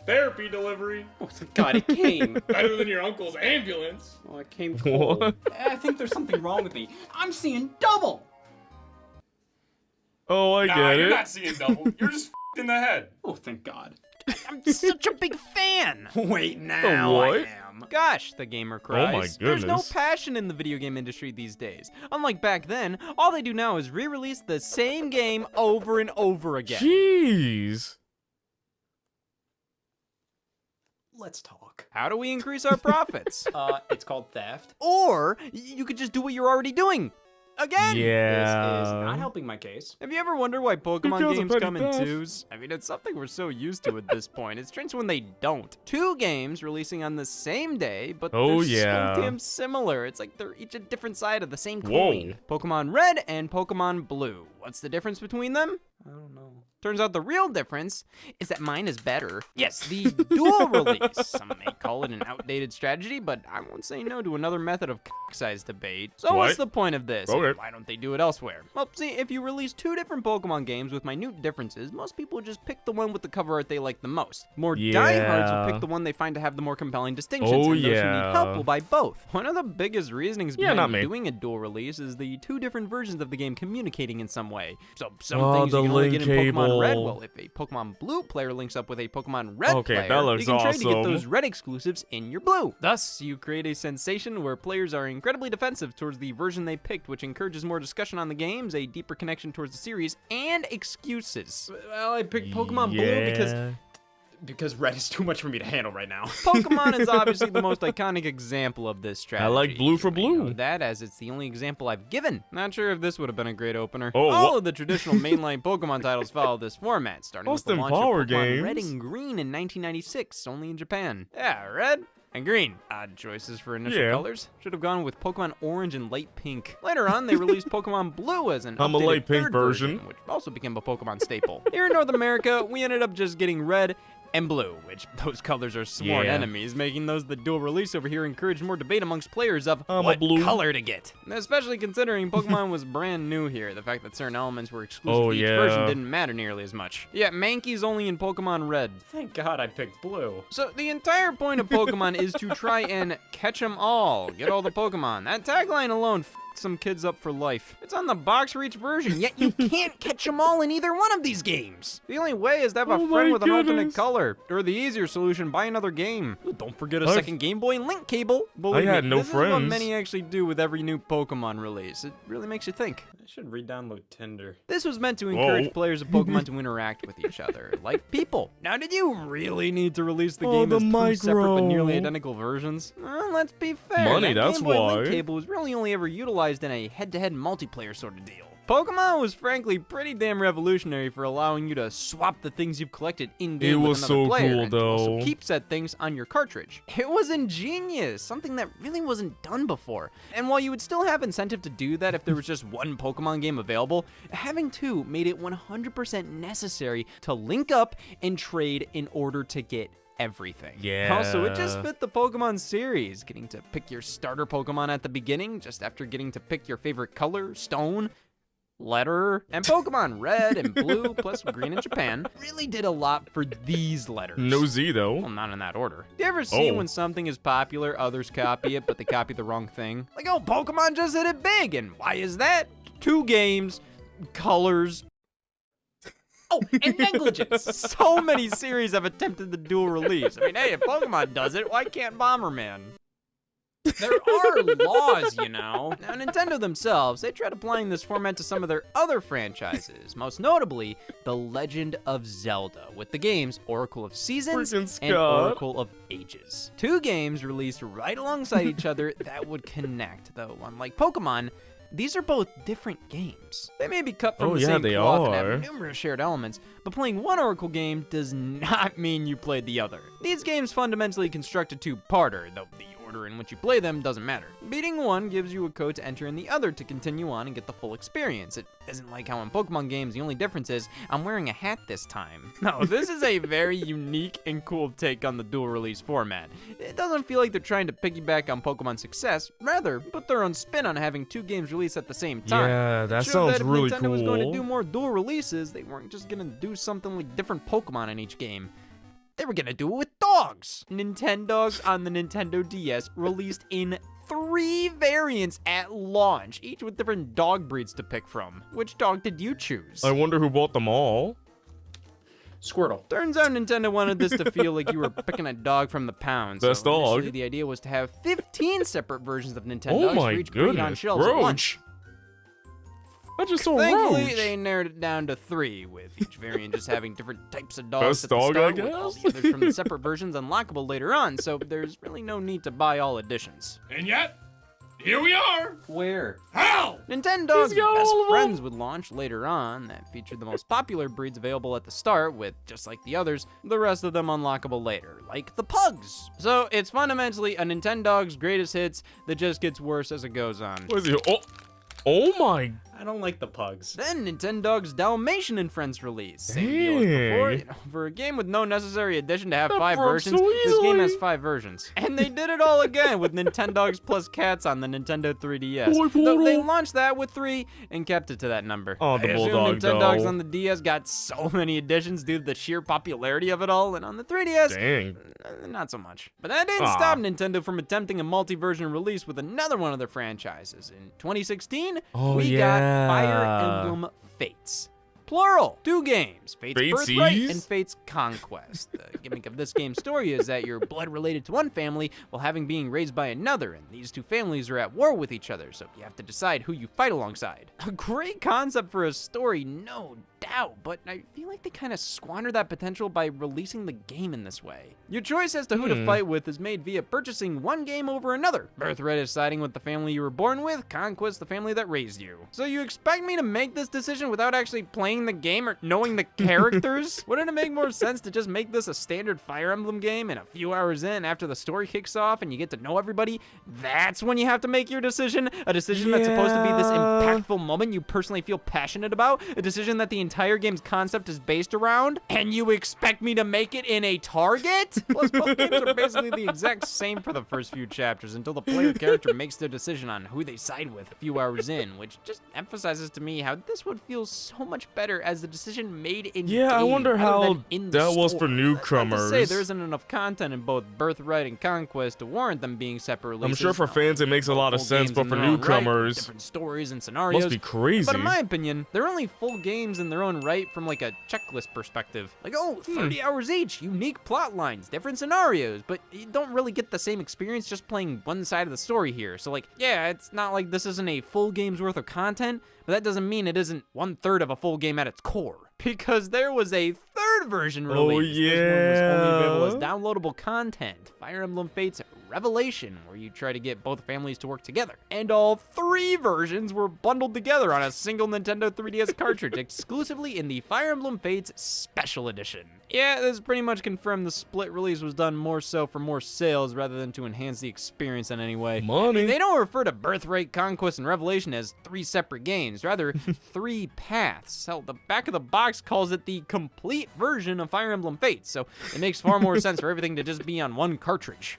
therapy delivery. Oh, thank God it came. Better than your uncle's ambulance. Well, it came cold. What? I think there's something wrong with me. I'm seeing double. Oh, I Nah, get you're it. not seeing double. You're just in the head. Oh, thank God. I'm such a big fan. Wait, now what? I am. Gosh, the gamer cries. my There's no goodness. passion in the video game industry these days. Unlike back then, all they do now is re-release the same game over and over again. Jeez. Let's talk. How do we increase our profits? It's called theft. Or you could just do what you're already doing. Again! Yeah. This is not helping my case. Have you ever wondered why Pokemon Because of games petty come in theft. twos? I mean, it's something we're so used to at this point. It's strange when they don't. Two games releasing on the same day, but Oh, they're yeah. so damn similar. It's like they're each a different side of the same Whoa. coin. Pokemon Red and Pokemon Blue. What's the difference between them? I don't know. Turns out the real difference is that mine is better. Yes, the dual release. Some may call it an outdated strategy, but I won't say no to another method of size debate. So what's What? the point of this? Okay. Why don't they do it elsewhere? Well, see, if you release two different Pokemon games with minute differences, most people just pick the one with the cover art they like the most. More diehards will Yeah. pick the one they find to have the more compelling distinctions, Oh, and those who yeah. need help will buy both. One of the biggest reasonings Yeah, behind not me. doing a dual release is the two different versions of the game communicating in some way. So some Oh, things the you can only get in link Pokemon Red, cable. well, if a Pokemon Blue player links up with a Pokemon Red Okay, player, that looks you can trade to get awesome. those Red exclusives in your Blue. Thus, you create a sensation where players are incredibly defensive towards the version they picked, which encourages more discussion on the games, a deeper connection towards the series, and excuses. Well, I picked Pokemon Blue because red is too much for me to handle right now. Pokemon is obviously the most iconic example of this strategy. I like blue for You may know blue. that, as it's the only example I've given. Not sure if this would have been a great opener. Oh, All what? of the traditional mainline Pokemon titles follow this format, starting Most with the in launch power of Pokemon Red games. and Green in 1996, only in Japan. Yeah, Red and Green. Odd choices for initial Yeah. colors. Should have gone with Pokemon Orange and Light Pink. Later on, they released Pokemon Blue as an I'm a updated light pink third version. which also became a Pokemon staple. Here in North America, we ended up just getting Red and Blue, which those colors are sworn Yeah. enemies, making those the dual release over here encouraged more debate amongst players of I'm a what blue. color to get. Especially considering Pokemon was brand new here, the fact that certain elements were exclusive Oh, to each yeah. version didn't matter nearly as much. Yeah, Mankey's only in Pokemon Red. Thank God I picked blue. So the entire point of Pokemon is to try and catch 'em all, get all the Pokemon. That tagline alone some kids up for life. It's on the box for each version, yet you can't catch 'em all in either one of these games. The only way is to have a Oh friend my with an alternate goodness. color. Or the easier solution, buy another game. Ooh, don't forget a I've- second Game Boy and link cable. Believe had me, no this is what friends. many actually do with every new Pokemon release. It really makes you think. I should re-download Tinder. This was meant to encourage Whoa. players of Pokemon to interact with each other, like people. Now, did you really need to release the Oh, game the as two separate but nearly micro. identical versions? Well, let's be fair. Money, that that's Game Boy Link why. cable was really only ever utilized in a head-to-head multiplayer sort of deal. Pokemon was frankly pretty damn revolutionary for allowing you to swap the things you've collected in-game It with was another so player, cool, and to also though. keep said things on your cartridge. It was ingenious, something that really wasn't done before. And while you would still have incentive to do that if there was just one Pokemon game available, having two made it 100% necessary to link up and trade in order to get everything. Yeah. Also, it just fit the Pokemon series, getting to pick your starter Pokemon at the beginning, just after getting to pick your favorite color, stone, letter, and Pokemon Red and Blue plus Green in Japan really did a lot for these letters. No Z though. Well, not in that order. Do you ever see Oh. when something is popular, others copy it, but they copy the wrong thing? Like, oh, Pokemon just hit it big, and why is that? 2 games, colors. Oh, and negligence. So many series have attempted the dual release. I mean, hey, if Pokemon does it, why can't Bomberman? There are laws, you know. Now, Nintendo themselves, they tried applying this format to some of their other franchises, most notably The Legend of Zelda, with the games Oracle of Seasons Freaking and Scott. Oracle of Ages. 2 games released right alongside each other that would connect, though unlike Pokemon, these are both different games. They may be cut from Oh, the yeah, same they cloth and are. have numerous shared elements, but playing one Oracle game does not mean you played the other. These games fundamentally construct a two-parter, though the order in which you play them doesn't matter. Beating one gives you a code to enter in the other to continue on and get the full experience. It isn't like how in Pokemon games the only difference is I'm wearing a hat this time. No, this is a very unique and cool take on the dual release format. It doesn't feel like they're trying to piggyback on Pokemon's success, rather put their own spin on having 2 games released at the same time. Yeah, It that showed sounds that if really Nintendo was going to cool. do more dual releases, they weren't just going to do something like different Pokemon in each game. They were gonna do it with dogs. Nintendogs on the Nintendo DS released in 3 variants at launch, each with different dog breeds to pick from. Which dog did you choose? I wonder who bought them all. Squirtle. Turns out Nintendo wanted this to feel like you were picking a dog from the pound. Best so dog. initially, the idea was to have 15 separate versions of Oh Nintendogs my for each breed on goodness, shelves at once. Roach. I just saw Thankfully, Roach. they narrowed it down to 3, with each variant just having different types of dogs Best at the dog, I start, with all guess? the others from the separate versions unlockable later on, so there's really no need to buy all editions. And yet, here we are. Where? How? Nintendo's He's got Best all of 'em. Friends would launch later on that featured the most popular breeds available at the start, with, just like the others, the rest of them unlockable later, like the pugs. So it's fundamentally a Nintendo's greatest hits that just gets worse as it goes on. What is he? Oh my. I don't like the pugs. Then Nintendo's Dalmatian and Friends release. Same deal as before. Dang. You know, for a game with no necessary addition to have That 5 broke versions, so this game has easily. 5 versions. And they did it all again with Nintendogs plus cats on the Nintendo 3DS. Boy, Though they Poodle. launched that with 3 and kept it to that number. Oh, the I assume Bulldog, Nintendogs though. on the DS got so many additions due to the sheer popularity of it all, and on the 3DS, Dang. not so much. But that didn't Aw. stop Nintendo from attempting a multi-version release with another one of their franchises. In 2016, Oh, we got yeah. Fire Emblem Fates. Plural. 2 games. Fates Birthright Fatesies? and Fates Conquest. The gimmick of this game's story is that you're blood related to one family while having being raised by another, and these 2 families are at war with each other, so you have to decide who you fight alongside. A great concept for a story, no doubt, but I feel like they kind of squander that potential by releasing the game in this way. Your choice as to who to fight with is made via purchasing one game over another. Birthright is siding with the family you were born with, Conquest the family that raised you. So you expect me to make this decision without actually playing the game or knowing the characters? Wouldn't it make more sense to just make this a standard Fire Emblem game, and a few hours in, after the story kicks off and you get to know everybody, that's when you have to make your decision? A decision that's supposed to be this Yeah. impactful moment you personally feel passionate about? A decision that the entire game's concept is based around? And you expect me to make it in a Target? Plus, both games are basically the exact same for the first few chapters until the player character makes their decision on who they side with a few hours in, which just emphasizes to me how this would feel so much better as the decision made in Yeah, I game, wonder rather how than in the that was for store. Not to newcomers. say there isn't enough content in both Birthright and Conquest to warrant them being separate releases. I'm sure for fans it makes a lot of Full sense, games but in for their own right, with newcomers, different stories and scenarios. must be crazy. But in my opinion, they're only full games in their own right from like a checklist perspective. Like, oh, 30 hours each, unique plot lines, different scenarios, but you don't really get the same experience just playing one side of the story here. So like, yeah, it's not like this isn't a full game's worth of content, but that doesn't mean it isn't 1/3 of a full game at its core. Because there was a third version released. This one was only available as downloadable content. Fire Emblem Fates Revelation, where you try to get both families to work together. And all 3 versions were bundled together on a single Nintendo 3DS cartridge, exclusively in the Fire Emblem Fates Special Edition. Yeah, this pretty much confirmed the split release was done more so for more sales rather than to enhance the experience in any way. Money. They don't refer to Birthright, Conquest, and Revelation as 3 separate games, rather 3 paths. Hell, the back of the box calls it the complete version of Fire Emblem Fates, so it makes far more sense for everything to just be on one cartridge.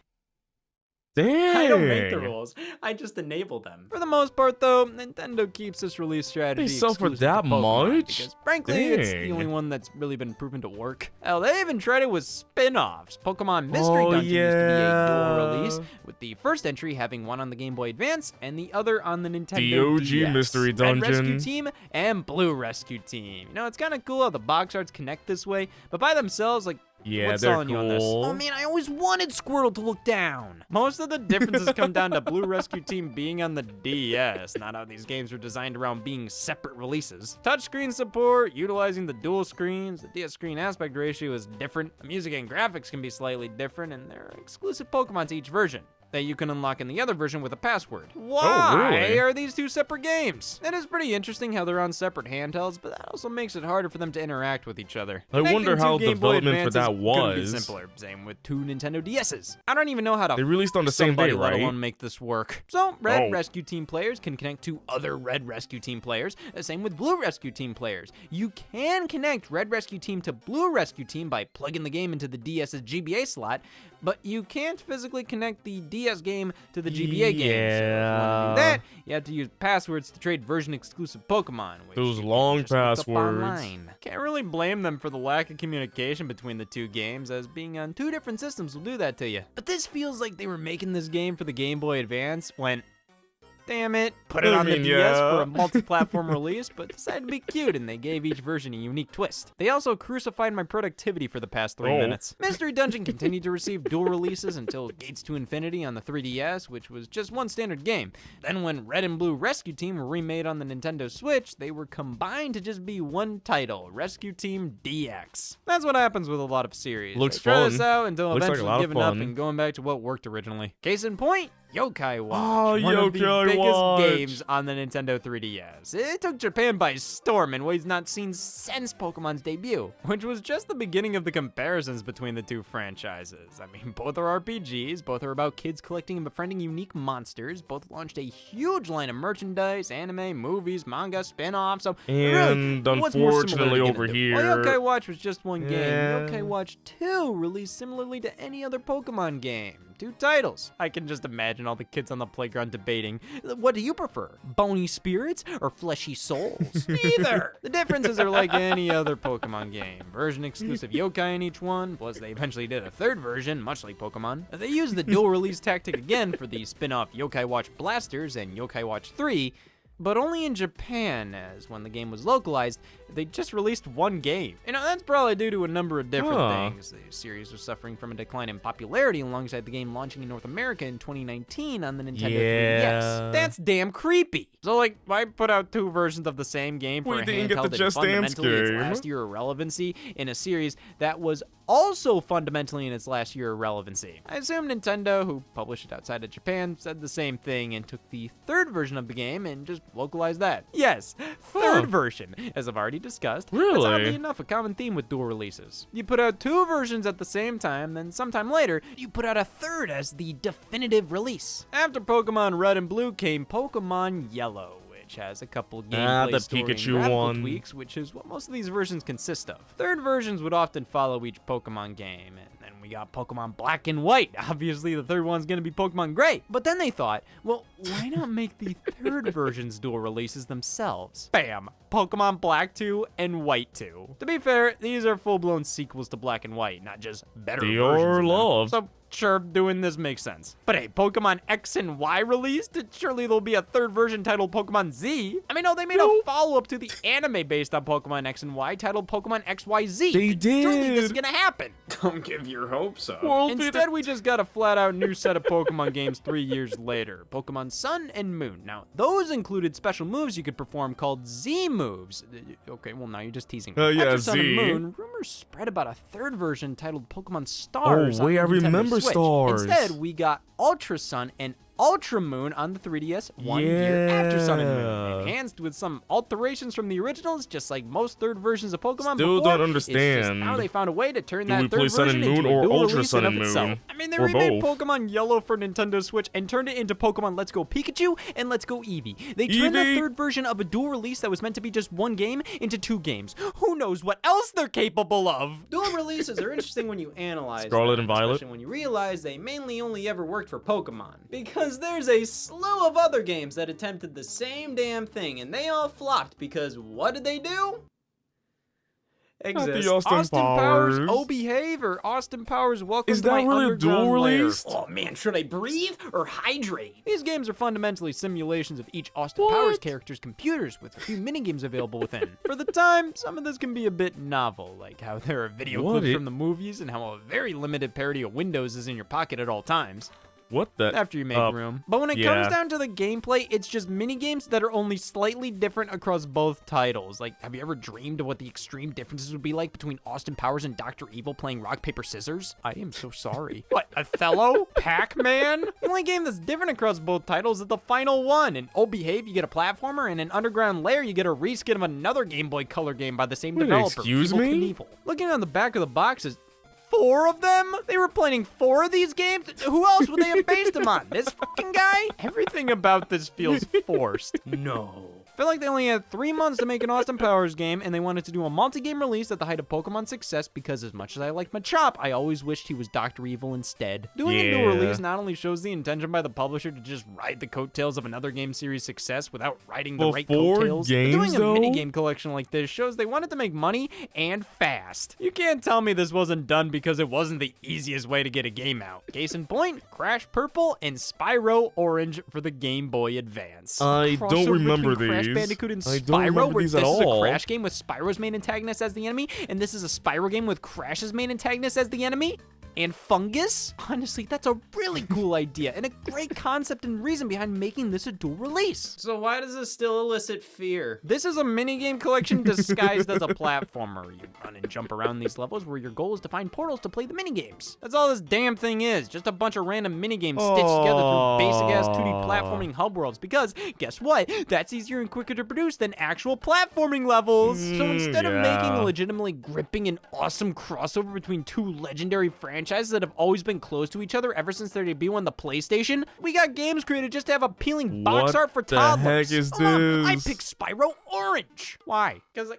Dang. I don't make the rules. I just enable them. For the most part, though, Nintendo keeps this release strategy They sell for exclusive that to Pokemon much? because, frankly, it's the Dang. only one that's really been proven to work. Hell, they even tried it with spin-offs. Pokemon Mystery Oh, Dungeon used to be a dual yeah. release, with the first entry having one on the Game Boy Advance and the other on the Nintendo The OG DS. Mystery Red Rescue Dungeon. Team and Blue Rescue Team. You know, it's kind of cool how the box arts connect this way, but by themselves, like, Yeah, what's they're selling you on this? cool. Oh man, I always wanted Squirtle to look down. Most of the differences come down to Blue Rescue Team being on the DS, not how these games were designed around being separate releases. Touchscreen support, utilizing the dual screens, the DS screen aspect ratio is different, the music and graphics can be slightly different, and there are exclusive Pokemon to each version that you can unlock in the other version with a password. Why really? are these 2 separate games? It is pretty interesting how they're on separate handhelds, but that also makes it harder for them to interact with each other. I wonder Connecting how 2 Game Boy development for Advances that couldn't be was. simpler. Same with 2 Nintendo DSs. I don't even know how to They released on the same somebody, day, let right? alone make this work. So, Red Oh. Rescue Team players can connect to other Red Rescue Team players. Same with Blue Rescue Team players. You can connect Red Rescue Team to Blue Rescue Team by plugging the game into the DS's GBA slot, but you can't physically connect the DS game to the GBA game. So if you want to do that, you have to use passwords to trade version-exclusive Pokemon. Which Those you can long just look up passwords. online. Can't really blame them for the lack of communication between the two games, as being on two different systems will do that to you. But this feels like they were making this game for the Game Boy Advance when, damn it, put it on the DS for a multi-platform release, but decided to be cute, and they gave each version a unique twist. They also crucified my productivity for the past 3 minutes. Mystery Dungeon continued to receive dual releases until Gates to Infinity on the 3DS, which was just one standard game. Then when Red and Blue Rescue Team were remade on the Nintendo Switch, they were combined to just be one title, Rescue Team DX. That's what happens with a lot of series. Looks They try fun. this out until Looks like a eventually lot of giving up fun. and going back to what worked originally. Case in point, Yokai Watch, Oh, one of the Yokai biggest Watch. games on the Nintendo 3DS. It took Japan by storm in ways not seen since Pokemon's debut, which was just the beginning of the comparisons between the two franchises. I mean, both are RPGs, both are about kids collecting and befriending unique monsters, both launched a huge line of merchandise, anime, movies, manga, spin-offs, so And really, what's more similar unfortunately to over Ganondorf? here. Well, Yokai Watch was just one game. Yeah. Yokai Watch 2 released similarly to any other Pokemon game. 2 titles. I can just imagine all the kids on the playground debating, what do you prefer, bony spirits or fleshy souls? Neither! The differences are like any other Pokemon game. Version exclusive yokai in each one, plus they eventually did a third version, much like Pokemon. They used the dual release tactic again for the spin-off Yokai Watch Blasters and Yokai Watch 3, but only in Japan, as when the game was localized, they just released one game. You know, that's probably due to a number of different things. The series was suffering from a decline in popularity alongside the game launching in North America in 2019 on the Nintendo 3DS. That's damn creepy. So, like, why put out 2 versions of the same game for We a didn't get handheld the that Just Dance fundamentally its game. last year of relevancy in a series that was also fundamentally in its last year of relevancy? I assume Nintendo, who published it outside of Japan, said the same thing and took the third version of the game and just localized that. Yes, third version, as I've already discussed. That's Really? oddly enough a common theme with dual releases. You put out 2 versions at the same time, then sometime later, you put out a third as the definitive release. After Pokemon Red and Blue came Pokemon Yellow, which has a couple gameplay, the story, and Pikachu graphical one. tweaks, which is what most of these versions consist of. Third versions would often follow each Pokemon game, and then we got Pokemon Black and White. Obviously, the third one's gonna be Pokemon Gray. But then they thought, well, why not make the third versions dual releases themselves? Bam! Pokemon Black 2 and White 2. To be fair, these are full-blown sequels to Black and White, not just better They versions are of them. loved. So sure, doing this makes sense. But hey, Pokemon X and Y released? Surely there'll be a third version titled Pokemon Z. I mean, no, they made a follow-up to the anime based on Pokemon X and Y titled Pokemon XYZ. They did. Surely this is gonna happen. Don't give your hopes up. Well, Instead, we just got a flat-out new set of Pokemon games 3 years later. Pokemon Sun and Moon. Now, those included special moves you could perform called Z moves. Okay, well, now you're just teasing me. Yeah, After Sun and Z. Moon, rumors spread about a third version titled Pokemon Stars. Oh, wait, on the I Nintendo remember Switch. Stars. Instead, we got Ultra Sun and Ultra Moon on the 3DS 1 year after Sun and Moon. Enhanced with some alterations from the originals, just like most third versions of Pokemon Still before. don't It's just understand. now they found a way to turn Do that we third play Sun version and Moon into a or dual Ultra release Sun in and of itself. Moon? I mean, they Or remade both. Pokemon Yellow for Nintendo Switch and turned it into Pokemon Let's Go Pikachu and Let's Go Eevee. They turned the Eevee? third version of a dual release that was meant to be just one game into 2 games. Who knows what else they're capable of? Dual releases are interesting when you analyze Scarlet them, and Violet? especially when you realize they mainly only ever worked for Pokemon. Because there's a slew of other games that attempted the same damn thing, and they all flopped because what did they do? Not the Exist. Austin Powers. Oh Behave, or Austin Powers Welcome Is to My that really a Underground dual Lair. release? Oh man, should I breathe or hydrate? These games are fundamentally simulations of each Austin Powers character's computers with a few minigames available within. For the time, some of this can be a bit novel, like how there are video What clips i- from the movies and how a very limited parody of Windows is in your pocket at all times. What the? After you make room. But when it yeah. comes down to the gameplay, it's just mini-games that are only slightly different across both titles. Like, have you ever dreamed of what the extreme differences would be like between Austin Powers and Dr. Evil playing rock, paper, scissors? I am so sorry. What, Othello? Pac-Man? The only game that's different across both titles is the final one. In Oh Behave, you get a platformer, and in Underground Lair, you get a reskin of another Game Boy Color game by the same Wait, developer. excuse Evel me? Knievel. Looking on the back of the boxes, 4 of them? They were planning 4 of these games? Who else would they have based them on? This fucking guy? Everything about this feels forced. No. feel like they only had 3 months to make an Austin Powers game, and they wanted to do a multi-game release at the height of Pokemon's success because as much as I liked Machop, I always wished he was Dr. Evil instead. Doing a new release not only shows the intention by the publisher to just ride the coattails of another game series success without riding the right coattails, but doing a minigame collection like this shows they wanted to make money and fast. You can't tell me this wasn't done because it wasn't the easiest way to get a game out. Case in point, Crash Purple and Spyro Orange for the Game Boy Advance. I don't remember these. Crash Bandicoot and I Spyro, don't remember where these this at is a all. Crash game with Spyro's main antagonist as the enemy, and this is a Spyro game with Crash's main antagonist as the enemy? And Fungus? Honestly, that's a really cool idea and a great concept and reason behind making this a dual release. So why does this still elicit fear? This is a minigame collection disguised as a platformer. You run and jump around these levels where your goal is to find portals to play the minigames. That's all this damn thing is, just a bunch of random minigames stitched together through basic-ass 2D platforming hub worlds because, guess what? That's easier and quicker to produce than actual platforming levels. So instead of making a legitimately gripping and awesome crossover between two legendary franchises that have always been close to each other ever since their debut on the PlayStation, we got games created just to have appealing box art for toddlers. What the heck is I this? picked Spyro Orange. Why? Because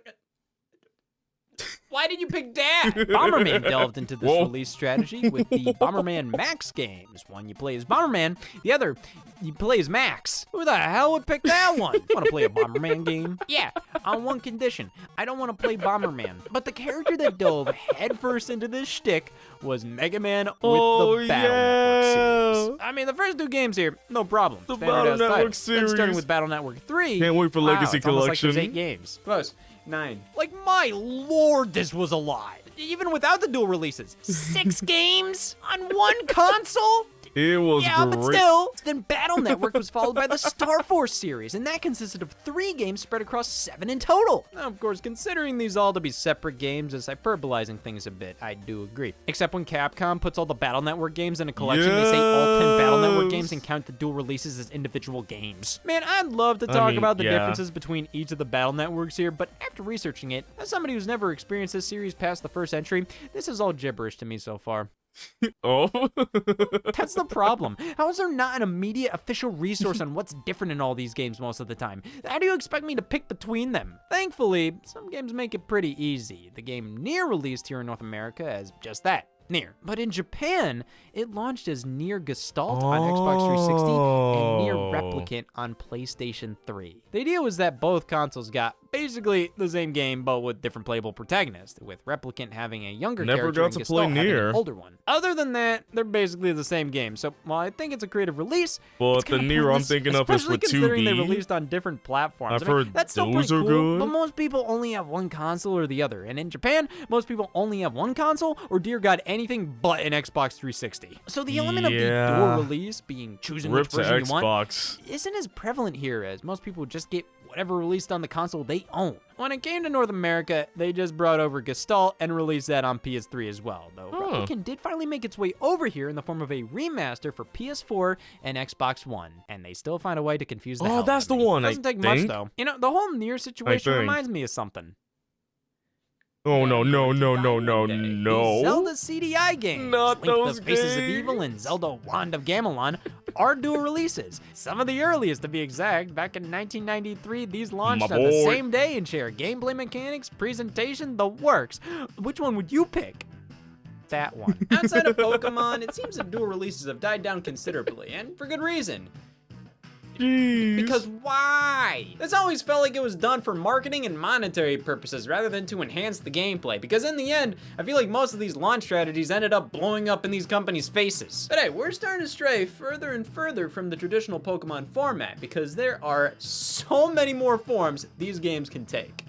why did you pick that? Bomberman delved into this Whoa. release strategy with the Bomberman Max games. One you play as Bomberman, the other you play as Max. Who the hell would pick that one? Want to play a Bomberman game? Yeah, on one condition. I don't want to play Bomberman. But the character that dove headfirst into this shtick was Mega Man with the Battle Network series. I mean, the first 2 games here, no problem. The Standard Battle as Network titles. Then series. starting with Battle Network 3. Can't wait for wow, Legacy it's almost like Collection. there's 8 games. Close. 9. Like, my lord, this was a lot. Even without the dual releases. 6 games on one console? It was Yeah, great. but still. Then Battle Network was followed by the Star Force series, and that consisted of 3 games spread across 7 in total. Now, of course, considering these all to be separate games is hyperbolizing things a bit, I do agree. Except when Capcom puts all the Battle Network games in a collection, they say all 10 Battle Network games and count the dual releases as individual games. Man, I'd love to talk about the differences between each of the Battle Networks here, but after researching it, as somebody who's never experienced this series past the first entry, this is all gibberish to me so far. Oh. That's the problem. How is there not an immediate official resource on what's different in all these games most of the time? How do you expect me to pick between them? Thankfully, some games make it pretty easy. The game Nier released here in North America as just that. Nier. But in Japan, it launched as Nier Gestalt on Xbox 360 and Nier Replicant on PlayStation 3. The idea was that both consoles got basically the same game, but with different playable protagonists, with Replicant having a younger Never character got and to Gestalt play having Nier. an older one. Other than that, they're basically the same game. So while I think it's a creative release, But it's the kinda Nier I'm pointless, thinking of is especially for considering they 2D. released on different platforms. I've heard that's still those pretty are cool, good. but most people only have one console or the other. And in Japan, most people only have one console or dear God, anything but an Xbox 360. So the element of the dual release being choosing Rip which to version you want Xbox. isn't as prevalent here as most people just get whatever released on the console they own. When it came to North America, they just brought over Gestalt and released that on PS3 as well, though Replicant did finally make its way over here in the form of a remaster for PS4 and Xbox One, and they still find a way to confuse the hell that's out of the me. one, I Doesn't take much think. though. You know, the whole Nier situation think. reminds me of something. Oh no, no, no, no, no, The no. Zelda CDI games, Not Link those the Faces of games. Evil and Zelda Wand of Gamelon, are dual releases. Some of the earliest, to be exact. Back in 1993, these launched My on the boy. same day and share gameplay mechanics, presentation, the works. Which one would you pick? That one. Outside of Pokemon, it seems that dual releases have died down considerably, and for good reason. Jeez. Because why? This always felt like it was done for marketing and monetary purposes rather than to enhance the gameplay, because in the end, I feel like most of these launch strategies ended up blowing up in these companies' faces. But hey, we're starting to stray further and further from the traditional Pokemon format, because there are so many more forms these games can take.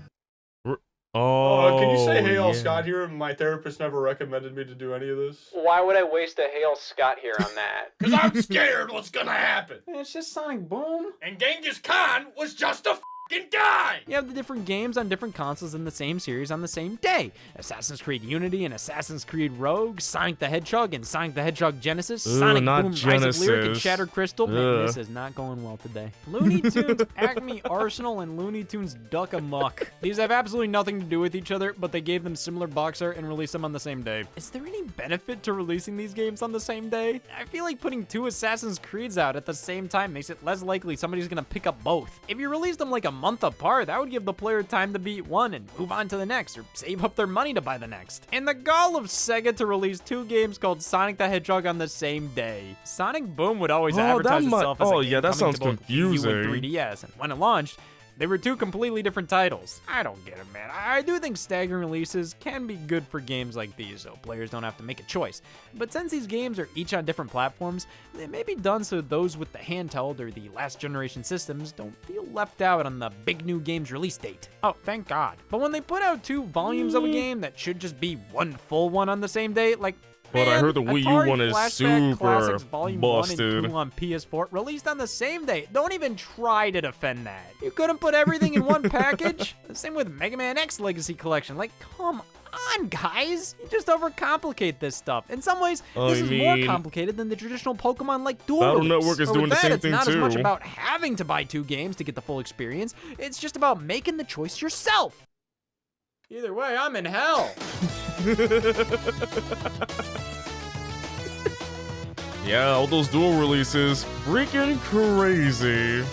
Oh, Can you say Hey Al yeah. Scott here? My therapist never recommended me to do any of this. Why would I waste a Hale Scott here on that? Because I'm scared what's gonna happen. It's just Sonic Boom. And Genghis Khan was just a fucking guy. You have the different games on different consoles in the same series on the same day. Assassin's Creed Unity and Assassin's Creed Rogue, Sonic the Hedgehog and Sonic the Hedgehog Genesis, Ugh, Sonic not Boom, Rise of Lyric and Genesis. Shattered Crystal. Man, Ugh. this is not going well today. Looney Tunes Acme Arsenal and Looney Tunes Duck Amuck. These have absolutely nothing to do with each other, but they gave them similar box art and released them on the same day. Is there any benefit to releasing these games on the same day? I feel like putting 2 Assassin's Creeds out at the same time makes it less likely somebody's gonna pick up both. If you release them like a month apart, that would give the player time to beat one and move on to the next, or save up their money to buy the next. And the gall of Sega to release 2 games called Sonic the Hedgehog on the same day. Sonic Boom would always advertise itself as a game that coming sounds to both confusing. Wii U and 3DS, and when it launched, they were 2 completely different titles. I don't get it, man. I do think staggering releases can be good for games like these, so players don't have to make a choice. But since these games are each on different platforms, they may be done so those with the handheld or the last generation systems don't feel left out on the big new game's release date. Oh, thank God. But when they put out 2 volumes of a game that should just be 1 full one on the same day, like, But I heard the Wii U one is Flashback super Classics Volume 1 busted. and 2 on PS4 released on the same day. Don't even try to defend that. You couldn't put everything in one package? The same with Mega Man X Legacy Collection. Like, come on, guys. You just overcomplicate this stuff. In some ways, this is more complicated than the traditional Pokemon like dual Battle release. Network is Or doing with the same that, thing it's not as much too. about having to buy 2 games to get the full experience. It's just about making the choice yourself. Either way, I'm in hell. Yeah, all those dual releases, freaking crazy.